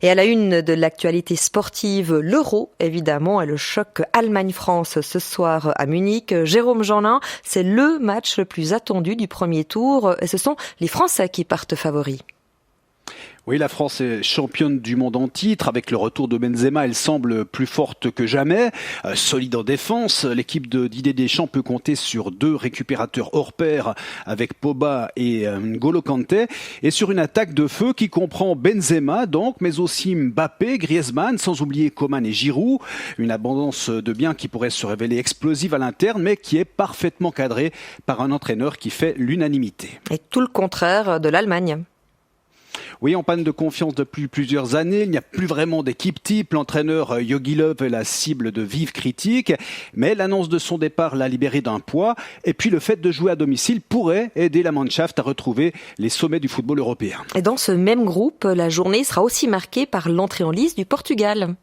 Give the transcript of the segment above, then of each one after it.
Et à la une de l'actualité sportive, l'Euro, évidemment, et le choc Allemagne-France ce soir à Munich. Jérôme Jeanlin, c'est le match le plus attendu du premier tour et ce sont les Français qui partent favoris. Oui, la France est championne du monde en titre. Avec le retour de Benzema, elle semble plus forte que jamais. Solide en défense, l'équipe de Didier Deschamps peut compter sur 2 récupérateurs hors pair avec Pogba et N'Golo Kanté. Et sur une attaque de feu qui comprend Benzema, donc, mais aussi Mbappé, Griezmann, sans oublier Coman et Giroud. Une abondance de biens qui pourrait se révéler explosive à l'interne, mais qui est parfaitement cadrée par un entraîneur qui fait l'unanimité. Et tout le contraire de l'Allemagne. Oui, en panne de confiance depuis plusieurs années, il n'y a plus vraiment d'équipe type. L'entraîneur Jogi Löw est la cible de vives critiques, mais l'annonce de son départ l'a libéré d'un poids. Et puis le fait de jouer à domicile pourrait aider la Mannschaft à retrouver les sommets du football européen. Et dans ce même groupe, la journée sera aussi marquée par l'entrée en lice du Portugal.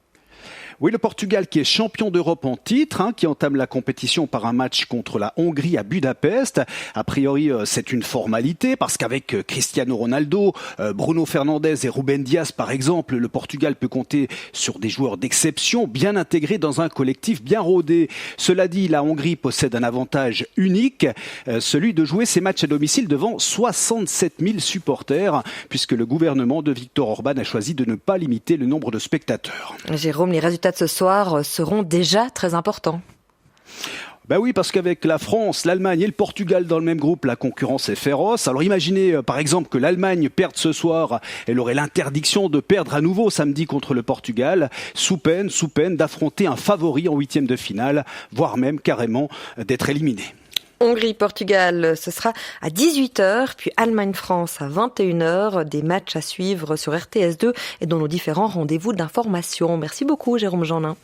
Oui, le Portugal qui est champion d'Europe en titre, qui entame la compétition par un match contre la Hongrie à Budapest. A priori, c'est une formalité parce qu'avec Cristiano Ronaldo, Bruno Fernandes et Ruben Dias, par exemple, le Portugal peut compter sur des joueurs d'exception, bien intégrés dans un collectif bien rodé. Cela dit, la Hongrie possède un avantage unique, celui de jouer ses matchs à domicile devant 67 000 supporters, puisque le gouvernement de Viktor Orban a choisi de ne pas limiter le nombre de spectateurs. Jérôme, les résultats de ce soir seront déjà très importants. Ben oui, parce qu'avec la France, l'Allemagne et le Portugal dans le même groupe, la concurrence est féroce. Alors imaginez par exemple que l'Allemagne perde ce soir, elle aurait l'interdiction de perdre à nouveau samedi contre le Portugal, sous peine d'affronter un favori en 8e de finale, voire même carrément d'être éliminé. Hongrie-Portugal, ce sera à 18h, puis Allemagne-France à 21h, des matchs à suivre sur RTS2 et dans nos différents rendez-vous d'information. Merci beaucoup Jérôme Jeanlin.